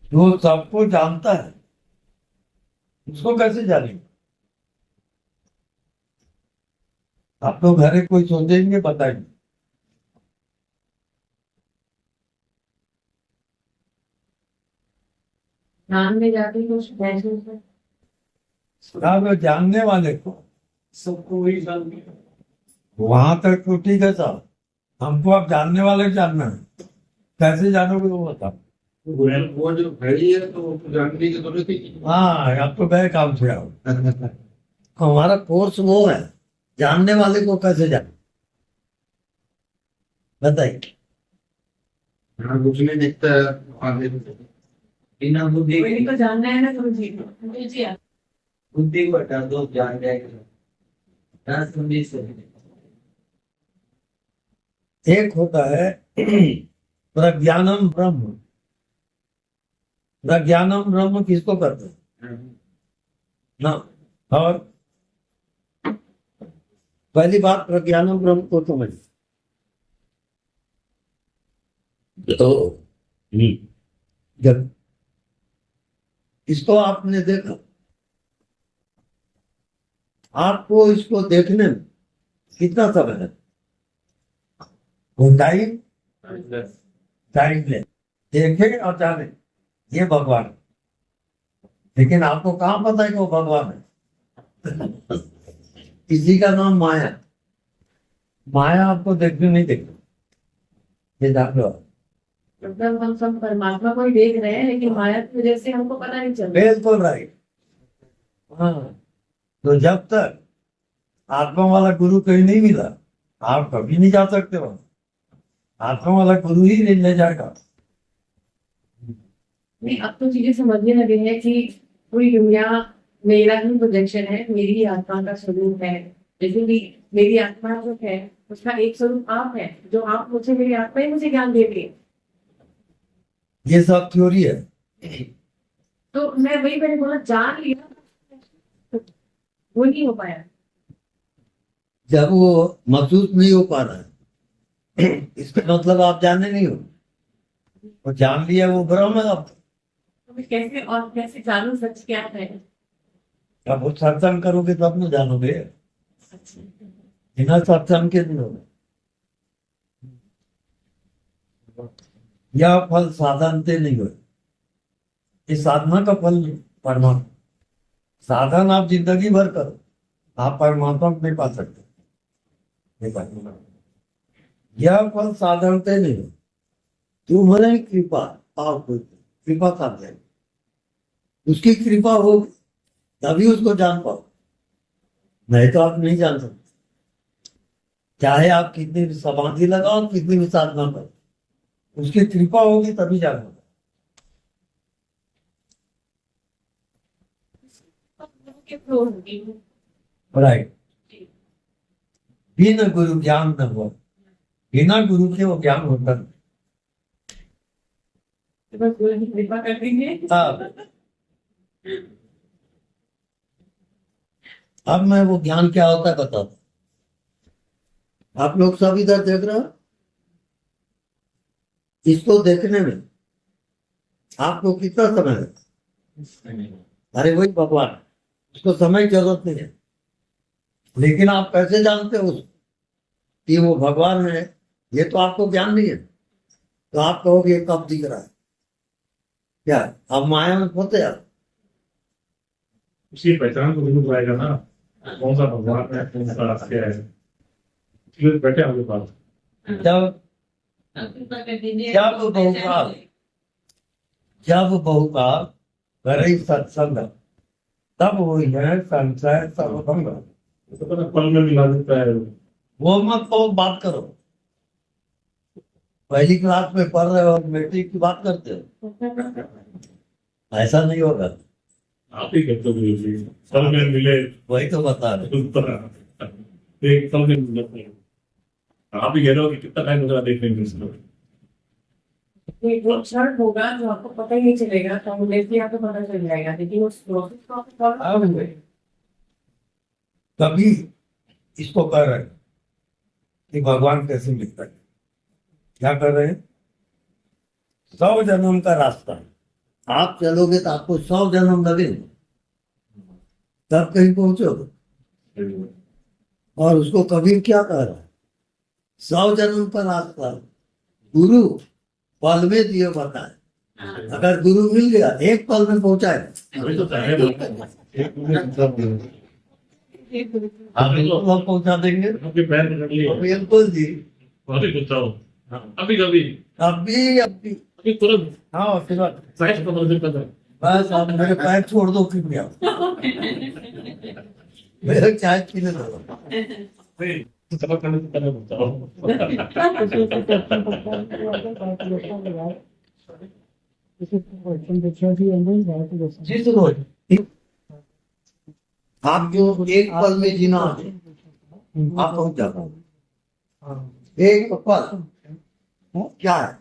जो सबको जानता है उसको कैसे जानेंगे? आप तो घरे कोई सोचेंगे, बताएंगे। ध्यान में जाके कुछ महसूस है। हाँ, वो जानने वाले को सबको वही जानते हैं। वहां तक तो ठीक है साहब, हमको आप जानने वाले को जानना है। कैसे जानोगे वो बताओ। वो जो घड़ी है तो उसको जानने की जरूरत ही नहीं। हाँ, आप तो गए काम से आओ। हमारा कोर्स वो है, जानने वाले को कैसे जाने, बताइए। हाँ, कुछ नहीं दिखता है आगे। बिना बुद्धि वही तो जानना है ना गुरु जी। जी बुद्धि को हटा दो, ज्ञान जाएगा। ना सुननी से एक होता है प्रज्ञानम ब्रह्म। प्रज्ञानम ब्रह्म किसको करते हैं ना? और पहली बात, प्रज्ञानम ब्रह्म को समझ। तो जब इसको आपने देखा, आपको इसको देखने में कितना समय है? वो टाइम टाइम ले देखे और जाने, ये भगवान है। लेकिन आपको कहाँ पता है कि वो भगवान है? इसी का नाम माया। माया आपको देखने नहीं देती, ये जान लो। मतलब हम सब परमात्मा को ही देख रहे हैं, लेकिन माया की वजह से हमको पता नहीं चल रहा। बिल्कुल राइट। हाँ, तो जब तक आत्मा वाला गुरु कहीं नहीं मिला, आप कभी नहीं जा सकते वहां। आत्मा वाला गुरु ही ले जाएगा। नहीं, अब तो चीजें समझने लगे हैं कि पूरी दुनिया मेरा ही प्रोजेक्शन है, मेरी ही आत्मा का स्वरूप है। जैसे कि मेरी आत्मा जो है उसका एक स्वरूप आप है, जो आप मुझे, मेरी आत्मा ही मुझे ज्ञान दे रही है। ये सब थ्योरी है। तो मैं वही मैंने बोला, जान लिया, वो नहीं हो पाया। जब वो महसूस नहीं हो पा रहा है, इसका मतलब आप जाने नहीं हो। वो जान लिया, वो भ्रम है। अब तो मैं कैसे और कैसे जानू सच क्या है? अब वो सत्संग करोगे तब न जानोगे। सच बिना सत्संग के नहीं होगा। यह फल साधन से नहीं हो, ये साधना का फल नहीं, परमात्मा। साधन आप जिंदगी भर करो, आप परमात्मा को नहीं पा सकते। नहीं पा सकते। यह फल साधन से नहीं हो, तुम्हारे कृपा। आप कृपा कर दे, उसकी कृपा हो तभी उसको जान पाओ, नहीं तो आप नहीं जान सकते। चाहे आप कितनी भी समाधि लगाओ, कितनी भी साधना करो, उसकी कृपा होगी तभी जान पाओ। के फ्लो होगी। राइट। बिना गुरु ज्ञान न हो, बिना गुरु के वो ज्ञान होता नहीं। तो बस गुरु की कृपा कर देंगे। हाँ। अब मैं वो ज्ञान क्या होता है बताता हूं। आप लोग सब इधर देख रहे हो, इसको देखने में आपको कितना समय है? अरे वही भगवान है, उसको समय की जरूरत नहीं है। लेकिन आप कैसे जानते हो कि वो भगवान है? ये तो आपको ज्ञान नहीं है। तो आप कहोगे ये कब दिख रहा है? क्या अब माया में खोते आप? उसकी पहचान तो जरूर पाएगा ना, कौन सा भगवान है, कौन सा क्या है। इसलिए बैठे आपके पास। जब बहुकाल जब बहुकाल करे सत्संग, तब वो है संशय सर्वभंग। तो पता पल में मिला देता है। वो मत तो बात करो, पहली क्लास में पढ़ रहे हो, मैट्रिक की बात करते हो। ऐसा नहीं होगा। आप ही कहते हो पल में मिले, वही तो बता रहे। एक पल में मिलते हैं। आप ही कह रहे हो कि कितना टाइम होगा देखने में इसको। वो क्षण होगा जो आपको पता ही नहीं चलेगा, तो लेके आपको पता चल जाएगा, लेकिन उस प्रोसेस को आप फॉलो करोगे। कभी इसको कह रहे हैं कि भगवान कैसे मिलता है। क्या कर रहे हैं? 100 जन्म का रास्ता है, आप चलोगे तो आपको 100 जन्म लगेंगे, तब कहीं पहुंचोगे। और उसको कबीर क्या कह रहा है, 100 जन्म पर आस्था, गुरु पल में दिए बताए। अगर गुरु मिल गया एक पल में पहुंचाए। अभी तो चाहे एक मिनट आप बिल्कुल पहुंचा देंगे। आपके पैर पकड़ लिए बिल्कुल जी। अभी कुछ चाहो अभी कभी अभी अभी अभी तुरंत हाँ फिर साइड को मर्जी कर दो बस आप मेरे पैर छोड़ दो कृपया, मेरे चाय पीने दो। सबक करने से पहले बताओ जी सुनो, आप जो एक पल में जीना है, आप पहुंच जाते हो। एक पल क्या है,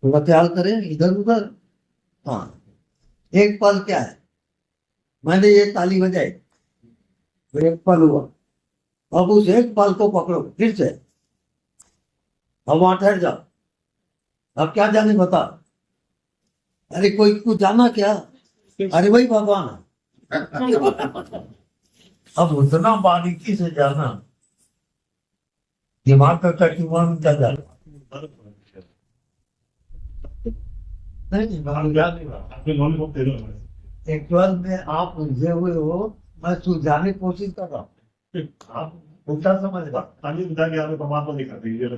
थोड़ा ख्याल करें इधर उधर। हाँ, एक पल क्या है, मैंने ये ताली बजाई तो एक पल हुआ। अब उस एक पल को पकड़ो फिर से, अब वहां ठहर जाओ। अब क्या जाने बता, अरे कोई कुछ जाना क्या, अरे वही भगवान है। अब उतना बारीकी से जाना, दिमाग का कटिमान में क्या जाना। नहीं आपके लॉलीपॉप दे दो एक्चुअल में आप उलझे हुए हो, मैं सुलझाने की कोशिश कर रहा हूँ, आप उल्टा समझ रहा। ताली बजा के आपने परमात्मा दिखा दीजिए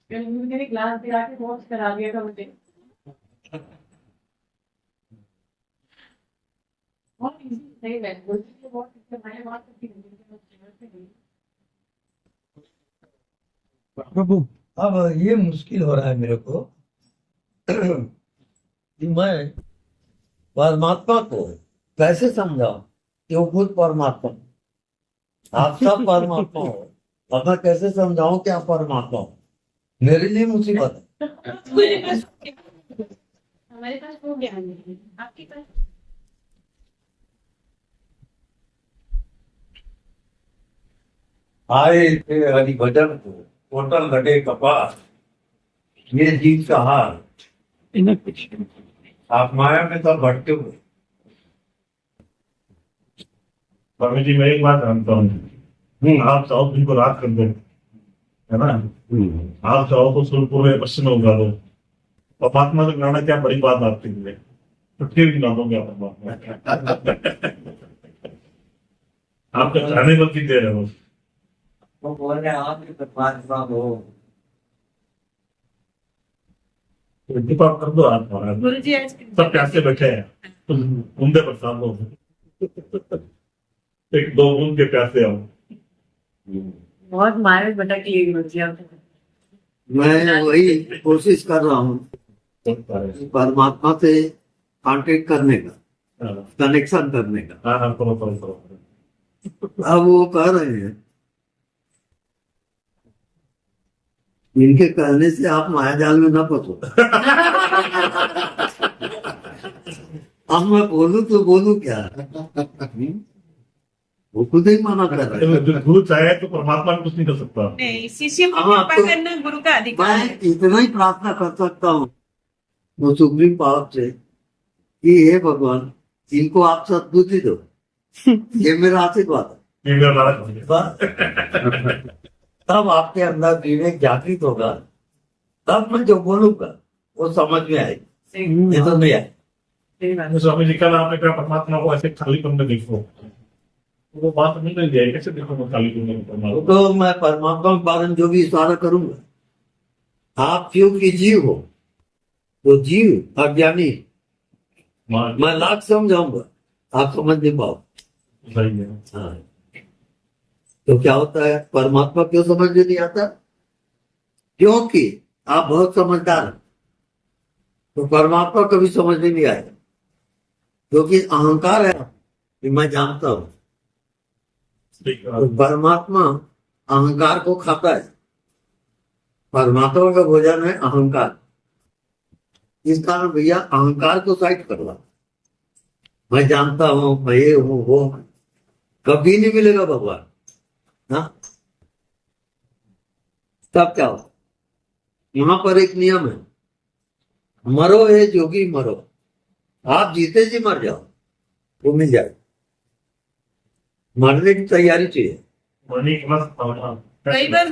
मेरे क्लास दिला के कोर्स करा दिया था मुझे। बहुत इजी नहीं है, बोलती है बहुत मैंने बात करती प्रभु अब ये मुश्किल हो रहा है मेरे को कि मैं परमात्मा को कैसे समझाऊं कि वो खुद परमात्मा, आप सब परमात्मा हो, अब मैं कैसे समझाऊं कि आप परमात्मा हो, मेरे लिए मुसीबत है। हमारे पास वो ज्ञान नहीं है, आपके पास आए थे हरिभजन को टोटल घटे कपास, ये जीव का हाल, आप माया में तो भटके हुए। स्वामी जी मैं एक बात जानता हूँ आप चाहो दिन को रात कर दो है ना आप चाहो तो सूर्य पूर्व पश्चिम में उगा दो परमात्मा से गिनाना क्या बड़ी बात आपके लिए तो फिर गिना दोगे आप परमात्मा आप तो चाहने पर की दे रहे हो वो बोल रहे हैं आप भी परमात्मा हो। कृपा कर दो आप महाराज गुरुजी आज सब प्यासे बैठे हैं उनके प्रसाद लो एक दो बूंद के प्यासे आओ बहुत मारे भटक लिए गुरुजी आप। मैं वही कोशिश कर रहा हूँ परमात्मा से कांटेक्ट करने का, कनेक्शन करने का। हाँ हाँ करो अब वो कह रहे हैं इनके कहने से आप मायाजाल में ना फंसो। अब मैं बोलूं तो बोलूं क्या, वो खुद ही मना कर रहे हैं। जो गुरु चाहे तो परमात्मा कुछ नहीं कर सकता नहीं, शिष्य को हाँ, कृपा तो करना गुरु का अधिकार है। मैं इतना ही प्रार्थना कर सकता हूँ वो सुप्रीम पावर से कि हे भगवान इनको आप सद्बुद्धि दो, ये मेरा आशीर्वाद ये मेरा नाराज है। बस तब आपके अंदर विवेक जागृत होगा, तब मैं जो बोलूंगा वो समझ में आएगी, ये तो नहीं आए। सही बात है। स्वामी जी कल आपने कहा परमात्मा को ऐसे खाली में देखो वो बात नहीं मिल जाएगी कैसे देखो मैं खाली में परमात्मा तो मैं परमात्मा के बारे में जो भी इशारा करूंगा, आप क्योंकि जीव हो, तो जीव अज्ञानी, मैं लाख समझाऊंगा आप समझ नहीं पाओ। सही है हाँ, तो क्या होता है, परमात्मा क्यों समझ में नहीं आता, क्योंकि आप बहुत समझदार हैं, तो परमात्मा कभी समझ में नहीं आएगा, क्योंकि अहंकार है कि मैं जानता हूं। ठीक है तो परमात्मा अहंकार को खाता है, परमात्मा का भोजन है अहंकार। इस कारण भैया अहंकार को साइड करवा, मैं जानता हूं, मैं ये हूं वो, कभी नहीं मिलेगा भगवान। हाँ, तब क्या हो, यहाँ पर एक नियम है, मरो है जोगी मरो, आप जीते जी मर जाओ, वो मिल जाए, मरने की तैयारी चाहिए। मनी प्लस भावना। कई बार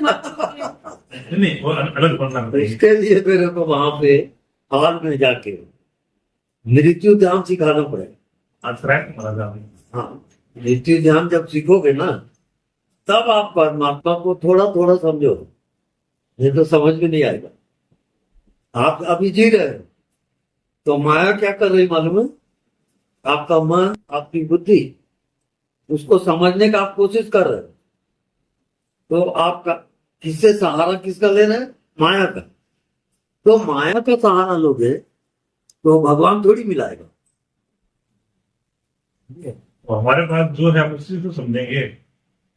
नहीं वो अलग बनना तो इसके लिए मेरे को वहां पे हॉल में जाके मृत्यु ध्यान सिखाना पड़ेगा। अट्रैक्ट मारा जाए। हाँ, मृत्यु ध्यान जब सीखोगे ना, तब आप परमात्मा को थोड़ा थोड़ा समझो, नहीं तो समझ में नहीं आएगा। आप अभी जी रहे हो, तो माया क्या कर रही मालूम है? आपका मन, आपकी बुद्धि, उसको समझने का आप कोशिश कर रहे हो, तो आपका किससे सहारा किसका लेना है? माया का। तो माया का सहारा लोगे तो भगवान थोड़ी मिलाएगा। और हमारे पास जो है हम उसी को समझेंगे।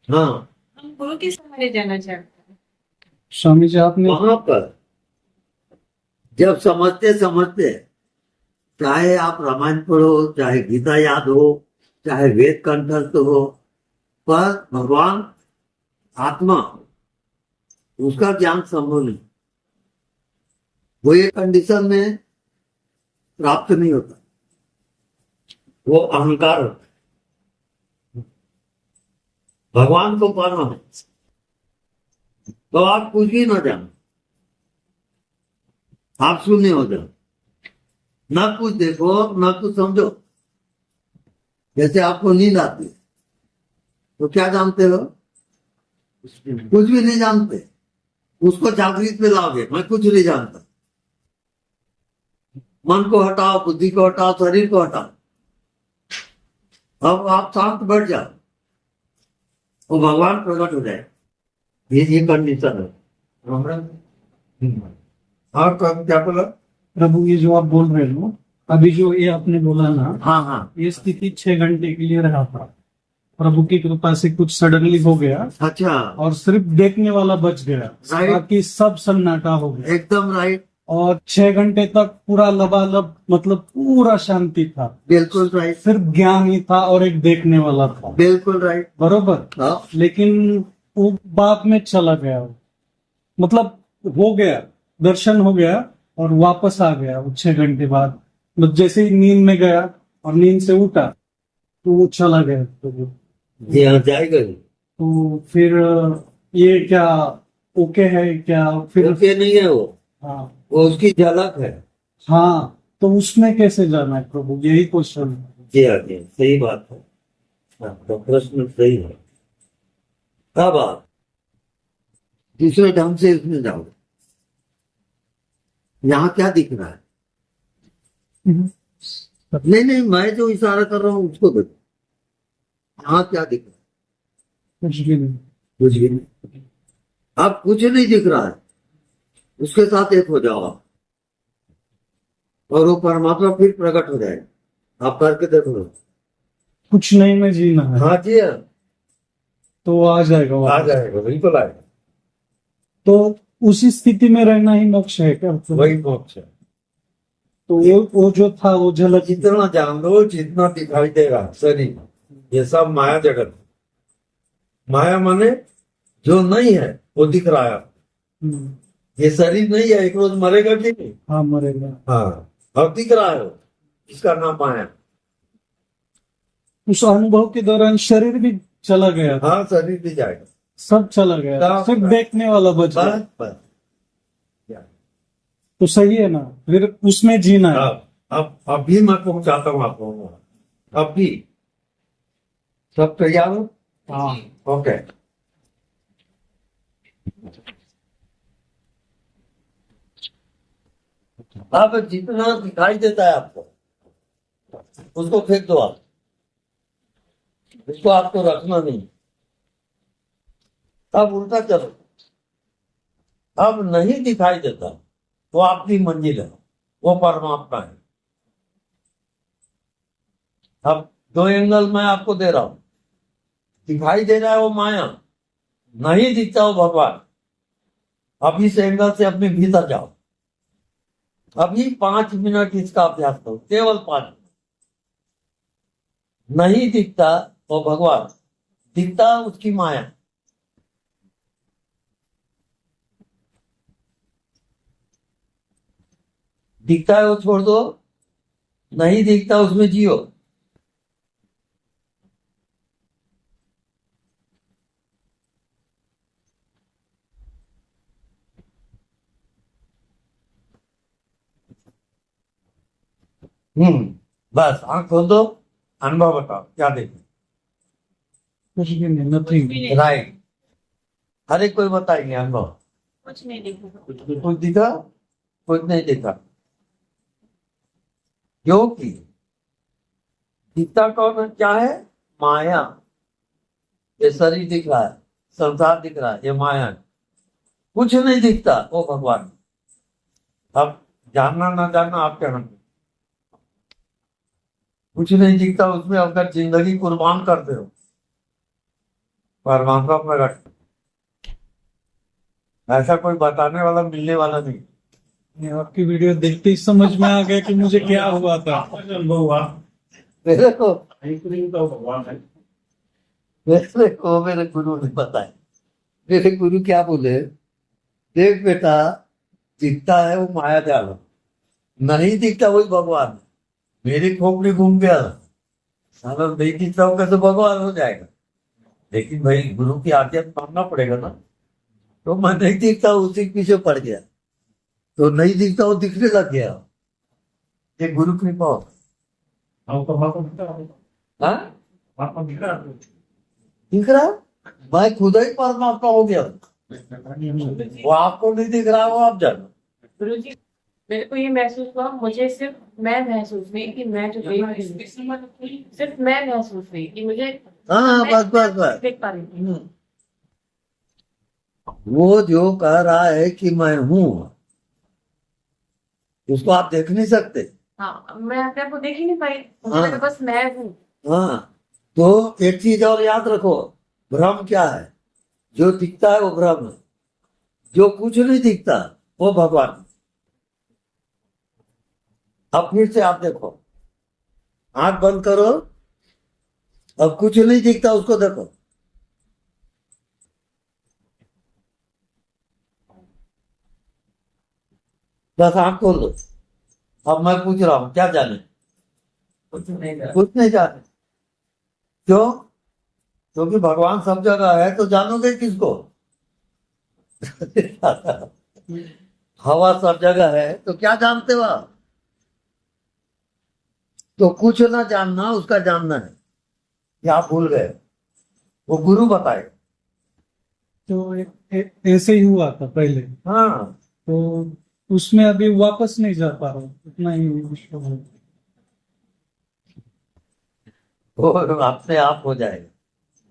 हाँ, हम गुरु के सहारे जाना चाहते हैं। स्वामी जी आपने वहां पर जब समझते समझते, चाहे आप रामायण पढ़ो, चाहे गीता याद हो, चाहे वेद कंठस्थ हो, पर भगवान आत्मा, उसका ज्ञान संभव नहीं। वो ये कंडीशन में प्राप्त नहीं होता, वो अहंकार होता है। भगवान को पाना है तो आप कुछ भी ना जानो, आप शून्य हो जाओ, ना कुछ देखो ना कुछ समझो। जैसे आपको नींद आती है तो क्या जानते हो? कुछ भी नहीं जानते, उसको जागृत में लाओगे, मैं कुछ नहीं जानता। मन को हटाओ, बुद्धि को हटाओ, शरीर को हटाओ, अब आप शांत बैठ जाओ, वो भगवान प्रकट हो जाए। ये कंडीशन है। और क्या बोला? प्रभु ये जो आप बोल रहे हो, अभी जो ये आपने बोला ना, हाँ हाँ, ये स्थिति 6 घंटे के लिए रहा था। प्रभु की कृपा से कुछ सडनली हो गया अच्छा, और सिर्फ देखने वाला बच गया, राइट। बाकी सब सन्नाटा हो गया। एकदम राइट, और 6 घंटे तक पूरा लबालब, मतलब पूरा शांति था, बिल्कुल राइट, सिर्फ ज्ञान ही था और एक देखने वाला था। बिल्कुल राइट। बरोबर। हाँ, लेकिन वो बाद में चला गया वो। मतलब हो गया, दर्शन हो गया और वापस आ गया वो 6 घंटे बाद। मतलब जैसे ही नींद में गया और नींद से उठा तो वो चला गया। तो जी हाँ, जाएगा जी। फिर ये क्या ओके है क्या? फिर ओके नहीं है वो हाँ उसकी झलक है। हाँ, तो उसमें कैसे जाना है प्रभु, यही क्वेश्चन है। जी हाँ जी, सही बात है, आपका प्रश्न सही है। अब आप दूसरे ढंग से इसमें जाओ, यहाँ क्या दिख रहा है? नहीं नहीं, मैं जो इशारा कर रहा हूँ उसको देखो, यहाँ क्या दिख रहा है? कुछ भी नहीं। कुछ भी नहीं। अब कुछ नहीं दिख रहा है, उसके साथ एक हो जाओ आप, और वो परमात्मा फिर प्रकट हो जाएगा। आप करके देखो। कुछ नहीं में जीना है। हाँ जी हाँ, तो आ जाएगा आ वापस। जाएगा, बिल्कुल आएगा। तो उसी स्थिति में रहना ही मोक्ष है क्या? वही मोक्ष है। तो वो जो था वो झलक। जितना जान लो, जितना दिखाई देगा शरीर, ये सब माया जगत। माया माने जो नहीं है वो दिख रहा है। हम्म, ये शरीर नहीं है, एक रोज मरेगा कि नहीं? हाँ मरेगा। हाँ, अब दिख रहा है वो, इसका नाम माया। उस अनुभव के दौरान शरीर भी चला गया था, हाँ, शरीर भी जाएगा, सब चला गया, सब- सिर्फ देखने वाला बच गया। बस बस। तो सही है ना, फिर उसमें जीना है। अब अभी मैं पहुंचाता हूँ आपको, अब भी सब तैयार हो? हाँ, ओके। अब जितना दिखाई देता है आपको, उसको फेंक दो आप, उसको आपको रखना नहीं। अब उल्टा चलो, अब नहीं दिखाई देता वो आपकी मंजिल है, वो परमात्मा है। अब दो एंगल मैं आपको दे रहा हूं, दिखाई दे रहा है वो माया, नहीं दिखता वो भगवान। अब इस एंगल से अपने भीतर जाओ, अभी 5 मिनट इसका अभ्यास करो, केवल 5 मिनट। नहीं दिखता वो भगवान, दिखता उसकी माया। दिखता है वो छोड़ दो, नहीं दिखता उसमें जियो। बस आंख खोल दो, अनुभव बताओ क्या देखो। कुछ भी नहीं, नथिंग। राइट, हर एक कोई बताएंगे अनुभव। कुछ नहीं देखा। कुछ दिखा, कुछ नहीं दिखा, क्योंकि दिखता कौन है, क्या है? माया। ये शरीर दिख रहा है, संसार दिख रहा है, ये माया है। कुछ नहीं दिखता वो भगवान। अब जानना ना जानना आपके हाथ में। कुछ नहीं दिखता उसमें अगर जिंदगी कुर्बान करते हो, परमात्मा प्रकट। ऐसा कोई बताने वाला मिलने वाला नहीं। ये आपकी वीडियो देखते ही समझ में आ गया कि मुझे क्या हुआ था। अनुभव हुआ मेरे को एक नहीं तो भगवान है। मेरे गुरु ने बताया। मेरे गुरु क्या बोले, देख बेटा, दिखता है वो माया जाल, नहीं दिखता वही भगवान है। मेरी खोपड़ी घूम गया, साला नहीं दिखता वो कैसे भगवान हो जाएगा। लेकिन भाई गुरु की आज्ञा मानना पड़ेगा ना। तो मैं नहीं दिखता उसी के पीछे पड़ गया, तो नहीं दिखता वो दिखने लग गया। ये गुरु कृपा हो। हमको परमात्मा हाँ? दिख रहा है। दिख रहा, मैं खुद ही परमात्मा हो गया। वो आपको नहीं दिख रहा, वो आप जानो। गुरु जी, मेरे को ये महसूस हुआ, मुझे सिर्फ मैं महसूस हुई कि मैं जो देख रही हूँ, सिर्फ मैं महसूस हुई कि मुझे हाँ, मैं बस बस बस। देख पा रही हूँ। वो जो कह रहा है कि मैं हूं, उसको आप देख नहीं सकते। हाँ, मैं अपने आप को देख ही नहीं पाई। हाँ। मेरे बस मैं हूँ। हाँ, तो एक चीज और याद रखो, भ्रम क्या है? जो दिखता है वो भ्रम है, जो कुछ नहीं दिखता वो भगवान है। अब फिर से आप देखो, आंख बंद करो, अब कुछ नहीं दिखता उसको देखो। बस आंख खोल दो। अब मैं पूछ रहा हूं, क्या जाने? कुछ नहीं कर कुछ नहीं जाने। क्यों? क्योंकि भगवान सब जगह है, तो जानोगे किसको? हवा सब जगह है, तो क्या जानते हो आप? तो कुछ ना जानना, उसका जानना है। क्या आप भूल गए? वो गुरु बताए। तो ऐसे ही हुआ था पहले, हाँ, तो उसमें अभी वापस नहीं जा पा रहा हूँ, इतना ही विश्व है। वो अपने आप हो जाएगा,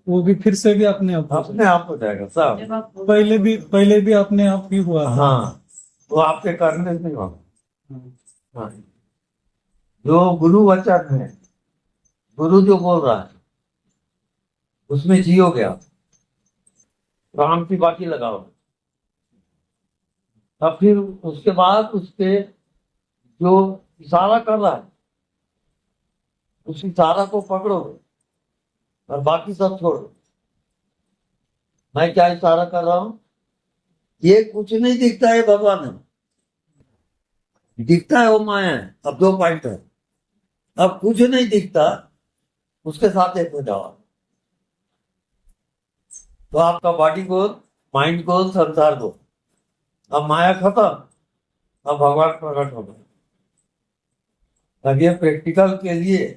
वो भी फिर से भी अपने आप हो अपने आप हो जाएगा सब। जब आप जाए। पहले भी अपने आप ही हुआ था। हाँ, वो आपके करने से नहीं होगा। हाँ। हाँ, जो गुरु वचन है, गुरु जो बोल रहा है उसमें जियोगे आप, राम की बाकी लगाओ। अब फिर उसके बाद उसके जो इशारा कर रहा है, उस इशारा को पकड़ो और बाकी सब छोड़ो। मैं क्या इशारा कर रहा हूं? ये कुछ नहीं दिखता है भगवान है, दिखता है वो माया है। अब दो पॉइंट है, अब कुछ नहीं दिखता, उसके साथ एक हो जाओ। तो आपका बॉडी गोल, माइंड गोल, संसार गोल। अब माया खत्म, अब भगवान प्रकट हो गए। अब ये प्रैक्टिकल के लिए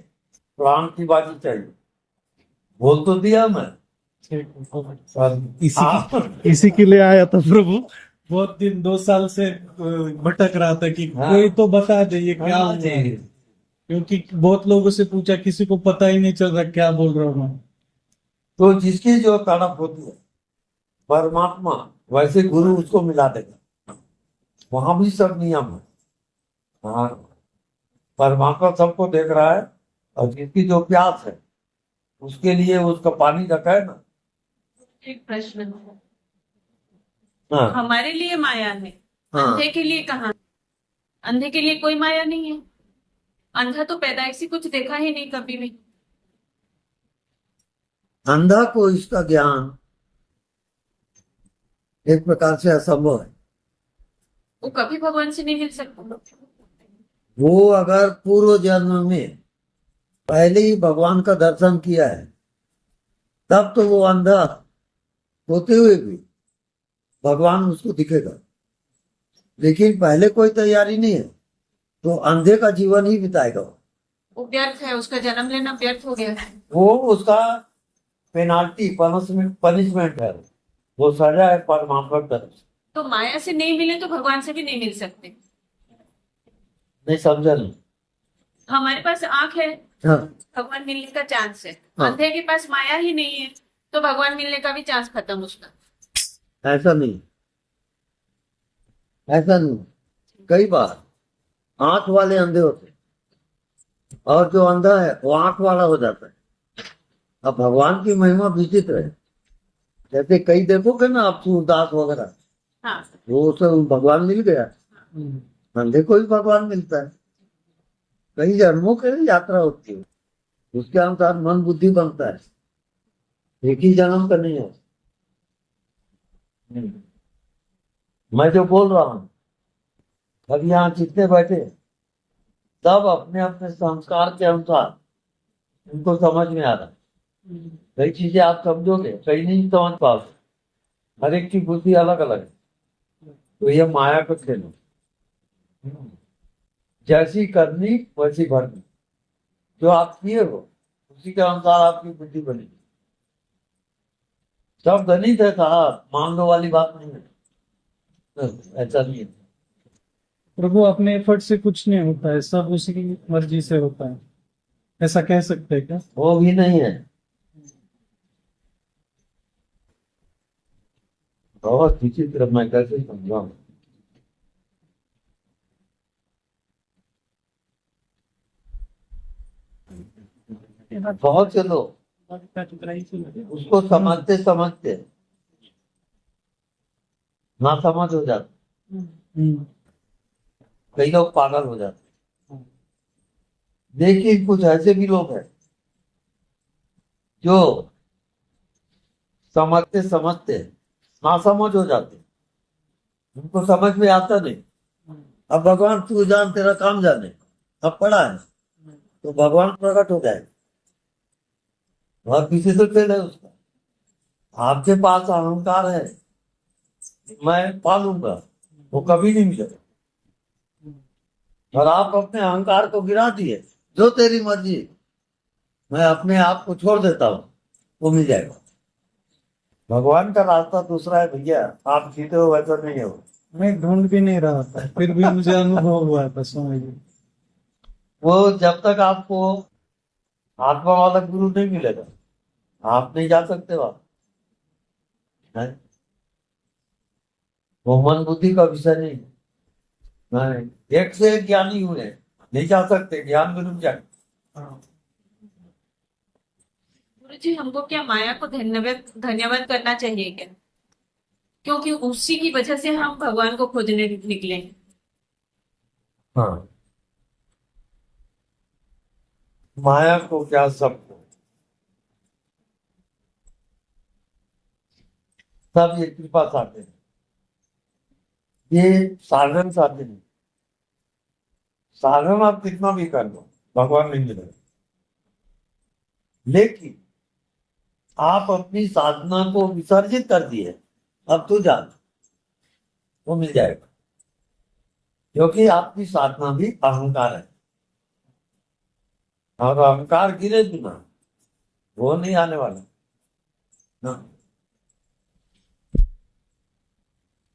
प्राण की बाजी चाहिए। बोल तो दिया मैं। इसी के लिए आया था प्रभु। बहुत दिन 2 साल से भटक रहा था कि हाँ। कोई तो बता दे ये क्या हुआ है। हाँ, क्योंकि बहुत लोगों से पूछा, किसी को पता ही नहीं चल रहा क्या बोल रहा हूँ मैं। तो जिसकी जो तड़प होती है परमात्मा, वैसे गुरु उसको मिला देगा। वहां भी सब नियम है। हाँ, परमात्मा सबको देख रहा है, और जिसकी जो प्यास है उसके लिए उसका पानी रखा है ना। एक प्रश्न है। हाँ, हमारे लिए माया है, हाँ। अंधे के लिए कहाँ? अंधे के लिए कोई माया नहीं है। अंधा तो पैदाइशी कुछ देखा ही नहीं कभी भी। अंधा को इसका ज्ञान एक प्रकार से असंभव है। वो कभी भगवान से नहीं मिल सकता। वो अगर पूर्व जन्म में पहले ही भगवान का दर्शन किया है तब तो वो अंधा होते हुए भी भगवान उसको दिखेगा, लेकिन पहले कोई तैयारी नहीं है तो अंधे का जीवन ही बिताएगा। वो व्यर्थ है, उसका जन्म लेना व्यर्थ हो गया है। वो उसका पेनाल्टी पनिशमेंट है, वो सजा है परमात्मा की तरफ से। तो माया से नहीं मिले तो भगवान से भी नहीं मिल सकते। नहीं समझा नहीं। हमारे पास आंख है, हाँ, भगवान मिलने का चांस है। हाँ। अंधे के पास माया ही नहीं है तो भगवान मिलने का भी चांस खत्म उसका। ऐसा नहीं, ऐसा नहीं। कई बार आंख वाले अंधे होते हैं और जो अंधा है वो आंख वाला हो जाता है। अब भगवान की महिमा विचित्र है। जैसे कई देखोगे ना आप सूरदास वगैरह, हाँ, वो सब भगवान मिल गया, अंधे को भी भगवान मिलता है। कई जन्मों के लिए यात्रा होती है, उसके अनुसार मन बुद्धि बनता है, एक ही जन्म का नहीं है। मैं जो बोल रहा हूँ अब यहाँ जितने बैठे सब अपने अपने संस्कार के अनुसार उनको समझ में आ रहा है। कई चीजें आप समझोगे, कई नहीं समझ पाओगे, हर एक की बुद्धि अलग अलग है। तो ये माया को खेल, जैसी करनी वैसी भरनी, जो आप किए हो उसी के अनुसार आपकी बुद्धि बनेगी। सब गणित है साहब, मान लो वाली बात नहीं है, ऐसा नहीं है। प्रभु अपने एफर्ट से कुछ नहीं होता है, सब उसी की मर्जी से होता है, ऐसा कह सकते हैं क्या? वो भी नहीं है। बहुत विचित्र, मैं कैसे समझाऊं। बहुत से लोग उसको समझते समझते ना समझ हो जाते, कई लोग पागल हो जाते। लेकिन कुछ ऐसे भी लोग हैं जो समझते समझते ना समझ हो जाते, उनको समझ में आता नहीं। अब भगवान तू जान, तेरा काम जाने, अब पढ़ा है तो भगवान प्रकट हो जाए, और पीछे तो फेल है उसका। आपके पास अहंकार है, मैं पालूंगा, वो कभी नहीं मिलेगा। और आप अपने अहंकार को गिरा दिए, जो तेरी मर्जी, मैं अपने आप को छोड़ देता हूँ, वो मिल जाएगा। भगवान का रास्ता दूसरा है भैया, आप जीते हो वैसा नहीं हो। मैं ढूंढ भी नहीं रहा था, फिर भी मुझे अनुभव हुआ था, समझिए। वो जब तक आपको आत्मा वाला गुरु नहीं मिलेगा आप नहीं जा सकते वहां। है? वो मन बुद्धि का विषय नहीं। नहीं, एक से एक ज्ञानी हुए नहीं जा सकते, ज्ञान में रुक जाए। गुरु जी, हमको क्या माया को धन्यवाद करना चाहिए क्या? क्योंकि उसी की वजह से हम भगवान को खोजने निकले हैं। हाँ, माया को क्या, सबको, सब ये कृपा साधन है, ये साधन साधन है। साधन आप कितना भी कर लो भगवान नहीं मिलेगा, लेकिन आप अपनी साधना को विसर्जित कर दिए, अब तू जान, वो मिल जाएगा। क्योंकि आपकी साधना भी अहंकार है, और अहंकार गिरे बिना वो नहीं आने वाला ना।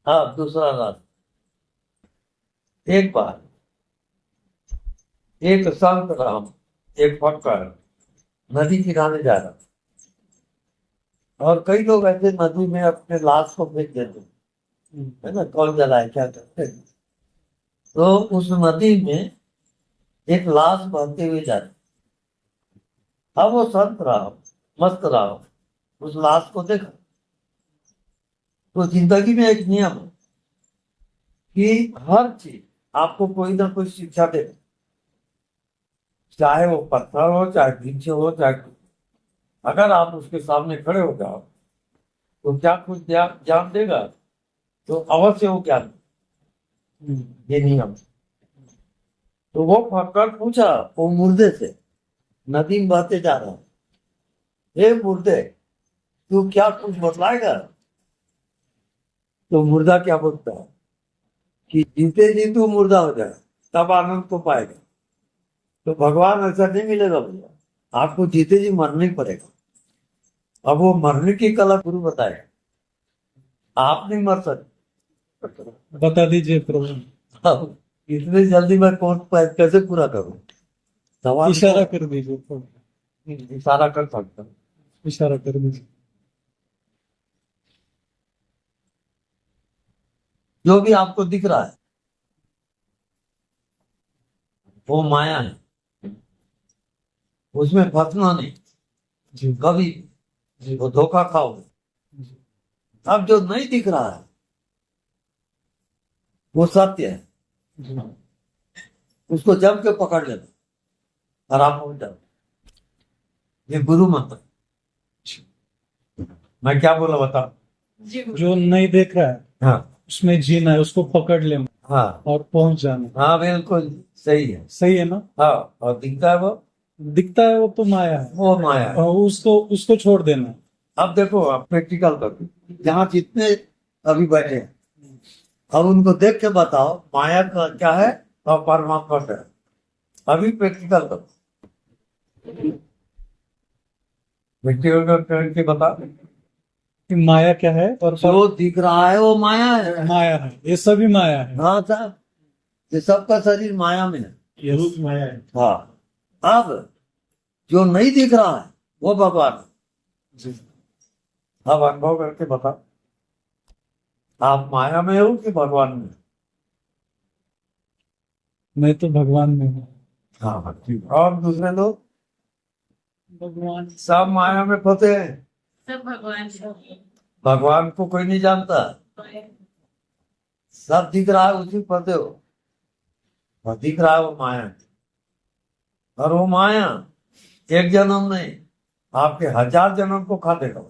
हाँ, दूसरा रास्ता, एक बार एक संत राम, एक फक्कर नदी किनारे जा रहा था, और कई लोग ऐसे नदी में अपने लाश को फेंक देते है ना, कौन जलाए क्या करते हैं। तो उस नदी में एक लाश बहते हुए जा रही। अब वो संत राम, मस्त राम, उस लाश को देखा। तो जिंदगी में एक नियम है कि हर चीज आपको कोई ना कोई शिक्षा दे, चाहे वो पत्थर हो, चाहे वृक्ष हो, चाहे, अगर आप उसके सामने खड़े हो जाओ तो क्या कुछ ज्ञान देगा, तो अवश्य वो ज्ञान, ये नियम। तो वो फक्कड़ पूछा वो मुर्दे से, नदी में बहते जा रहा, हे मुर्दे तू क्या कुछ बतलाएगा? तो मुर्दा क्या बोलता है कि जीते जी तू मुर्दा हो जाए तब आनंद को पाएगा। तो भगवान ऐसा नहीं मिलेगा भैया, आपको जीते जी मरना ही पड़ेगा। अब वो मरने की कला गुरु बताएगा, आप नहीं मर सकते। बता दीजिए प्रभु। अब इतनी जल्दी मैं कोर्स कैसे पूरा करूं? सवाल इशारा कर दीजिए प्रभु, इशारा कर सकता हूं। इशारा कर दीजिए। जो भी आपको दिख रहा है वो माया है, उसमें फंसना नहीं जी कभी, जी वो धोखा खाओ। जी अब जो नहीं दिख रहा है वो सत्य है, जी उसको जम के पकड़ लेना और आप हो जाओ। ये गुरु मंत्र। मैं क्या बोला बता? जी जो नहीं देख रहा है हाँ उसमें जीना है, उसको पकड़ लेना हाँ और पहुंच जाना। हाँ बिल्कुल सही है। सही है ना? हाँ, और दिखता है वो दिखता है वो तो माया है, वो माया है। और उसको उसको छोड़ देना। अब देखो, आप प्रैक्टिकल करो, जहाँ जितने अभी बैठे हैं अब उनको देख के बताओ माया का क्या है और परमात्मा क्या है। अभी प्रैक्टिकल करो, प्रैक्टिकल करके बता। कि माया क्या है और जो दिख रहा है वो माया है। माया है, ये सभी माया है। हाँ साहब, ये सबका शरीर माया में है। ये रूप माया है। हाँ, अब जो नहीं दिख रहा है वो भगवान है। जी अब अनुभव करके बता, आप माया में हो कि भगवान में? मैं तो भगवान में हूँ। हाँ ठीक। और दूसरे लोग भगवान सब माया में फंसे हैं, सब भगवान भगवान को कोई नहीं जानता। सब दिख रहा है उसी फंसे हो, और दिख रहा है वो माया है। और वो माया एक जन्म नहीं, आपके 1000 जन्म को खा देगा।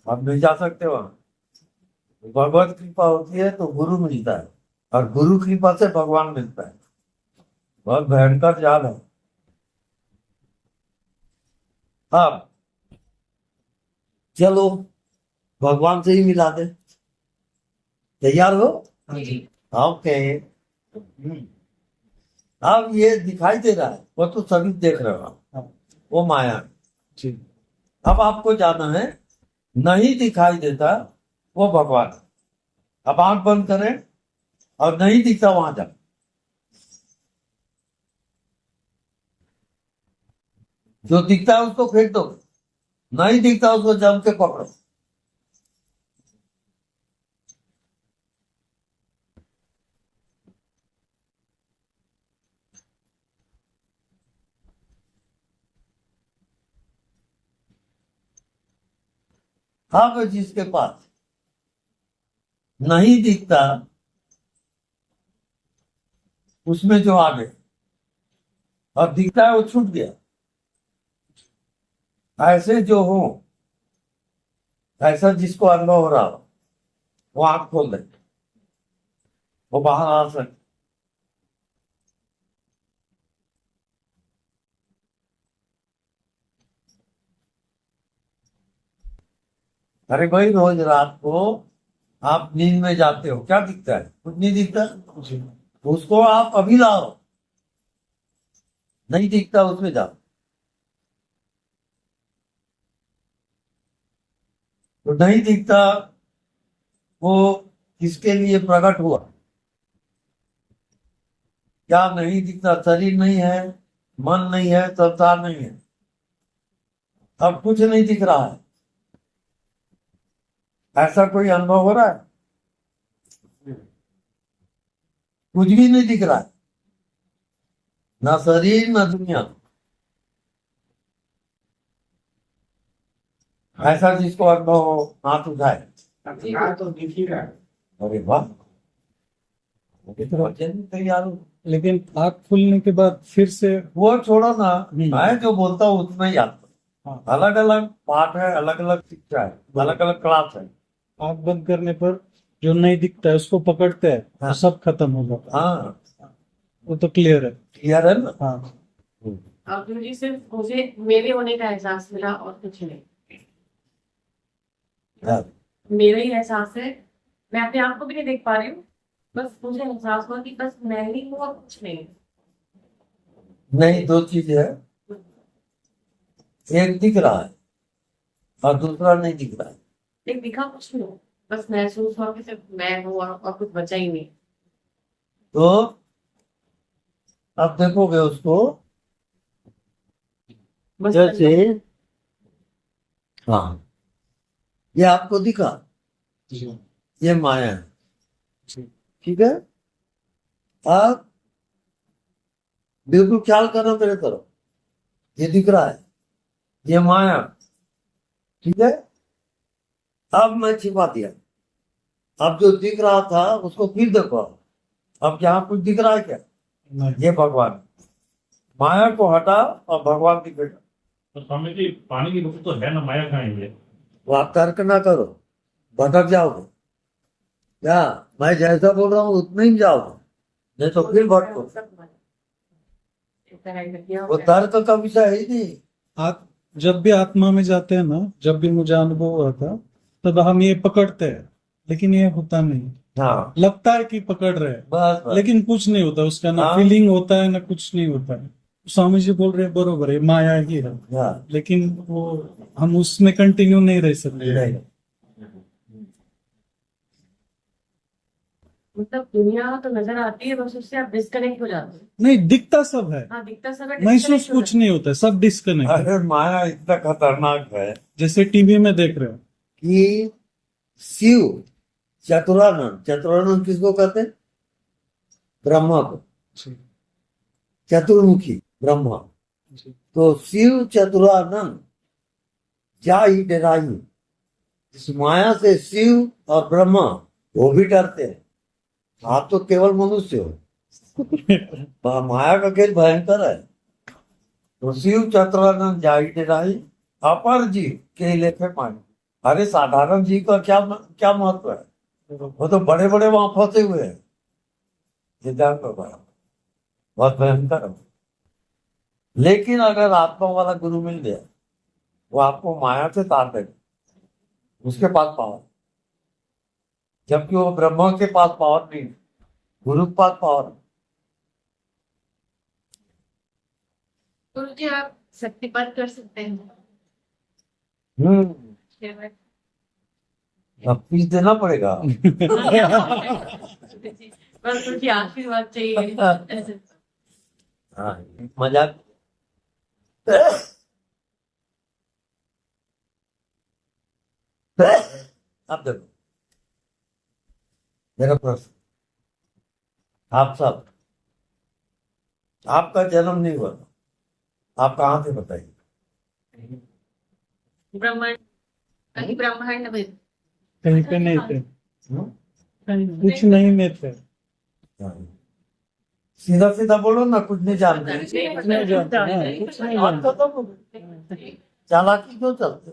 आप नहीं जा सकते वहां। भगवत कृपा होती है तो गुरु मिलता है, और गुरु कृपा से भगवान मिलता है। बहुत भयंकर जाल है। अब चलो भगवान से ही मिला दे, तैयार हो? ओके। अब ये दिखाई दे रहा है वो तो सभी देख रहे हो, वो माया है। जी अब आपको जाना है, नहीं दिखाई देता वो भगवान है। अब आंख बंद करें और नहीं दिखता वहां जा, जो दिखता है उसको फेंक दो, नहीं दिखता उसको जम के पकड़ो। अब जिसके पास नहीं दिखता उसमें जो आ गए, और दिखता है वो छूट गया। ऐसे जो हो, ऐसा जिसको अनुभव हो रहा हो वो आंख खोल दे, वो बाहर आ सकते। अरे भाई, रोज रात को आप नींद में जाते हो, क्या दिखता है? कुछ नहीं दिखता। जी उसको आप अभी लाओ, नहीं दिखता उसमें जाओ। तो नहीं दिखता वो किसके लिए प्रकट हुआ? क्या नहीं दिखता? शरीर नहीं है, मन नहीं है, संसार नहीं है, अब कुछ नहीं दिख रहा है। ऐसा कोई अनुभव हो रहा है? कुछ भी नहीं दिख रहा है, ना शरीर ना दुनिया। ऐसा जिसको अनुभव हो हाथ उठाए। तो दिख ही रहा है। अरे वाह, तैयार हो। लेकिन आँख खुलने के बाद फिर से वो छोड़ो ना, मैं जो बोलता हूँ उसमें याद करो। हाँ। अलग अलग पाठ है, अलग अलग शिक्षा है, अलग अलग क्लास है। आँख बंद करने पर जो नहीं दिखता है उसको पकड़ते हैं हाँ। तो सब खत्म हो जाता है। हाँ, वो तो क्लियर है। क्लियर है ना? हाँ। अब गुरु जी सिर्फ मुझे मेरे होने का एहसास मिला और कुछ नहीं। हाँ। मेरा ही एहसास है, मैं अपने आप को भी नहीं देख पा रही हूँ। बस मुझे एहसास हुआ कि बस मैं ही हूँ और कुछ नहीं। नहीं, दो चीजें है, एक दिख रहा है और दूसरा नहीं दिख रहा है। एक दिखा कुछ नहीं, बस महसूस हुआ कि सिर्फ मैं हूँ और कुछ बचा ही नहीं। तो अब देखोगे उसको बस जैसे, हाँ, ये आपको दिखा, ये माया है, ठीक है? आप बिल्कुल ख्याल करो मेरे तरफ, ये दिख रहा है, ये माया, ठीक है? अब मैं छिपा दिया, अब जो दिख रहा था उसको फिर देखो, अब यहाँ कुछ दिख रहा है क्या? नहीं। ये भगवान, माया को हटा और भगवान दिखेगा। तो स्वामी जी पानी की बोतल तो है ना, माया कहाँ है ये? वो आप तर्क ना करो, भटक जाओगे। क्या मैं जैसा बोल रहा हूँ उतना ही जाओगे, नहीं तो फिर भटको। वो तर्क का विषय है ही नहीं। आप जब भी आत्मा में जाते हैं ना, जब भी मुझे अनुभव हुआ था, तब हम ये पकड़ते हैं, लेकिन ये होता नहीं। हाँ, लगता है कि पकड़ रहे हैं, बस बस। लेकिन कुछ नहीं होता उसका, ना हाँ। फीलिंग होता है ना कुछ नहीं होता है। स्वामी जी बोल रहे हैं बरोबर है, माया ही है, हाँ, लेकिन वो हम उसमें कंटिन्यू नहीं रह सकते। नहीं। मतलब दुनिया तो नजर आती है, बस उससे आप डिस्कनेक्ट हो जाते हैं। नहीं, दिखता सब है, हाँ, दिखता सब है, महसूस disconnect हो कुछ नहीं होता है, सब डिस्कनेक्ट। अरे माया इतना खतरनाक है जैसे टीवी में देख रहे हो, कि शिव चतुरानंद, चतुरानंद किसको कहते हैं? ब्रह्मा को, चतुर्मुखी ब्रह्मा। तो शिव चतुरानंद जा ही डराई, इस माया से शिव और ब्रह्मा वो भी डरते हैं। आप तो केवल मनुष्य हो, माया का खेल भयंकर है। तो शिव चतुरानंद जा ही डराई, अपर जीव के लेखे पानी। अरे साधारण जीव का क्या महत्व है? वो तो बड़े बड़े वहां फंसे हुए हैं। सिद्धांत बाबा बहुत भयंकर है। लेकिन अगर आत्मा वाला गुरु मिल गया, वो आपको माया से तार देगा, उसके पास पावर, जबकि वो ब्रह्मा के पास पावर नहीं, गुरु के पास पावर। गुरु जी आप शक्तिपात कर सकते हैं। अब फीस देना पड़ेगा। बस उनकी आशीर्वाद चाहिए ऐसे। हाँ, मजाक। अब देखो मेरा प्रश्न, आप सब, आपका जन्म नहीं हुआ, आप कहाँ थे बताइए? ब्रह्मांड, कहीं ब्रह्मांड में। कहीं पे नहीं थे, हम्म? कुछ नहीं में थे। सीधा सीधा बोलो ना, कुछ नहीं जानते। नहीं जानते, हाँ, कुछ नहीं बात जानते। खत्म हो गई। चालाकी क्यों चलते?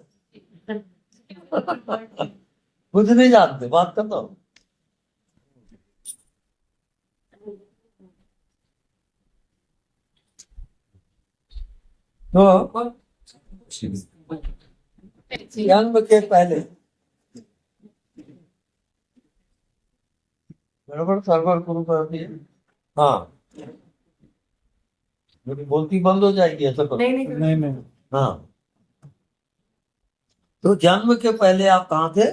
कुछ नहीं जानते, बात खत्म। तो जन्म के पहले गड़बड़ सरवर गुरु करती है। हाँ, मेरी बोलती बंद हो जाएगी ऐसा करो। नहीं नहीं नहीं नहीं, हाँ, तो जन्म के पहले आप कहाँ थे?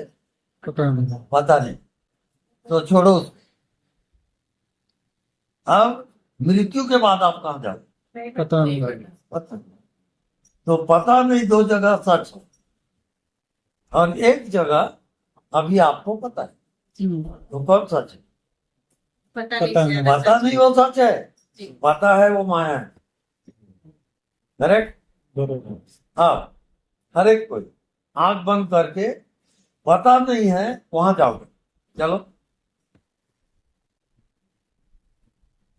पता नहीं। पता नहीं, तो छोड़ो उसको। अब मृत्यु के बाद आप कहाँ जाओगे? पता नहीं। पता नहीं। तो पता नहीं, दो जगह सच है, और एक जगह अभी आपको पता है, तो कौन सच है? पता पता नहीं नहीं। पता नहीं वो सच है, जी। पता है वो माया है। करेक्ट? बरोबर। हाँ, हर एक कोई आंख बंद करके पता नहीं है वहां जाओगे, चलो।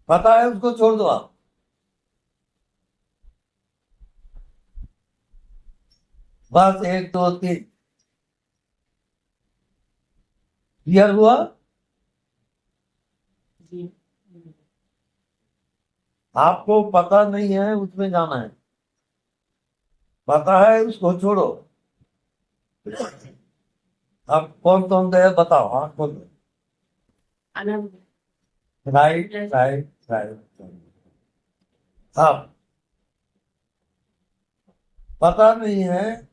पता है उसको छोड़ दो आप। बस 1 2 3 क्लियर हुआ? जी। आपको पता नहीं है उसमें जाना है, पता है उसको छोड़ो। अब कौन कौन गए बताओ, हाँ कौन? अनंत। Right right right. अब पता नहीं है,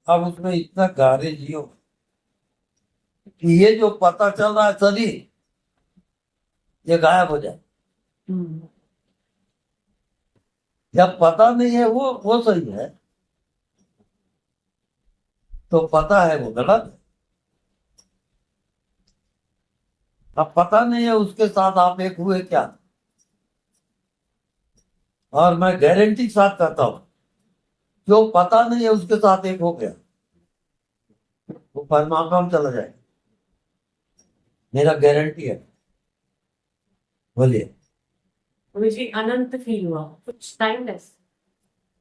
अब उसमें इतना गहरे जियो कि ये जो पता चल रहा है शरीर, ये गायब हो जाए। जब पता नहीं है वो सही है, तो पता है वो गलत है। अब पता नहीं है उसके साथ आप एक हुए क्या, और मैं गारंटी के साथ कहता हूं जो पता नहीं है उसके साथ एक हो गया वो परमात्मा में चला जाए, मेरा गारंटी है। बोलिए। मुझे अनंत फील हुआ, कुछ टाइमलेस।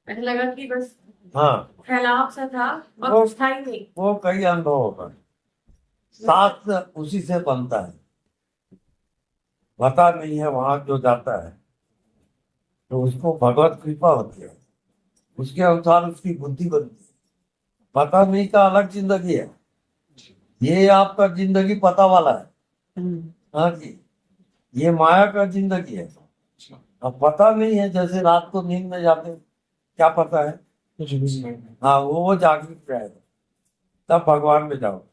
ऐसा लगा कि बस हाँ, फैलाव सा था और वो- कुछ था ही नहीं। वो कई अनुभव होगा, साथ उसी से बनता है। पता नहीं है वहां जो जाता है तो उसको भगवत कृपा होती है, उसके अनुसार उसकी बुद्धि बनती है। पता नहीं का अलग जिंदगी है, ये आपका जिंदगी पता वाला है। हाँ जी, ये माया का जिंदगी है। अब पता नहीं है, जैसे रात को नींद में जाते हैं, क्या पता है? हाँ, वो जागृत रहेगा, तब भगवान में जाओ।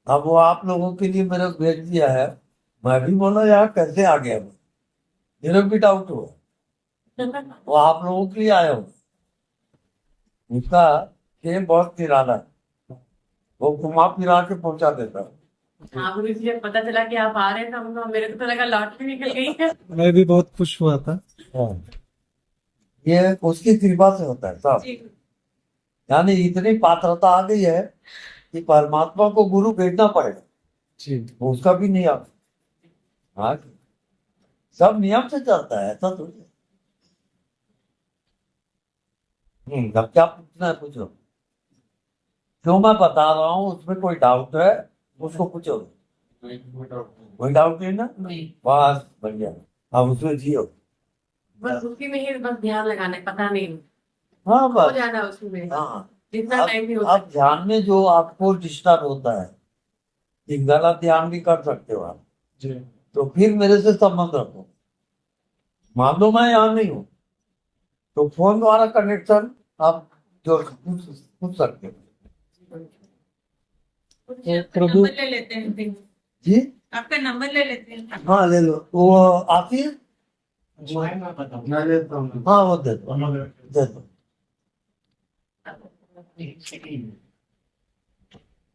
अब वो आप लोगों के लिए मेरे को भेज दिया है, मैं भी बोला यार कैसे आ गया, मेरे को भी डाउट हुआ। वो आप लोगों के लिए आया हूँ, उसका खेल बहुत निराला है, वो घुमा फिरा के पहुंचा देता है। हाँ, मुझे जब पता चला कि आप आ रहे थे हम, मेरे को तो लगा लॉटरी निकल गई है। मैं भी बहुत खुश हुआ था। हाँ, ये उसकी कृपा से होता है सब। जी। यानी इतनी पात्रता आ गई है कि परमात्मा को गुरु भेजना पड़ेगा, जी। वो उसका भी नियम। हाँ, सब नियम से चलता है, ऐसा थोड़ी है। अब क्या पूछना है पूछो, जो मैं बता रहा हूँ उसमें कोई डाउट है उसको पूछो। कोई डाउट नहीं ना? नहीं, बस बढ़िया, अब उसमें जियो। बस उसी में ही बस ध्यान लगाना है, पता नहीं हाँ हो बस। जाना उसमें, हाँ, जितना टाइम भी हो अब ध्यान में जो आपको डिस्टर्ब होता है, कि गलत ध्यान भी कर सकते हो आप, जी। तो फिर मेरे से संबंध रखो। मान लो मैं यहाँ नहीं हूँ, तो फोन द्वारा कनेक्शन आप जो पूछ सकते हो। आपका प्रभु- नंबर ले लेते हैं फिर। जी आपका नंबर ले लेते हैं। हाँ ले लो, वो आती है। मैं लेता हूँ। हाँ वो दे दो, दे दो।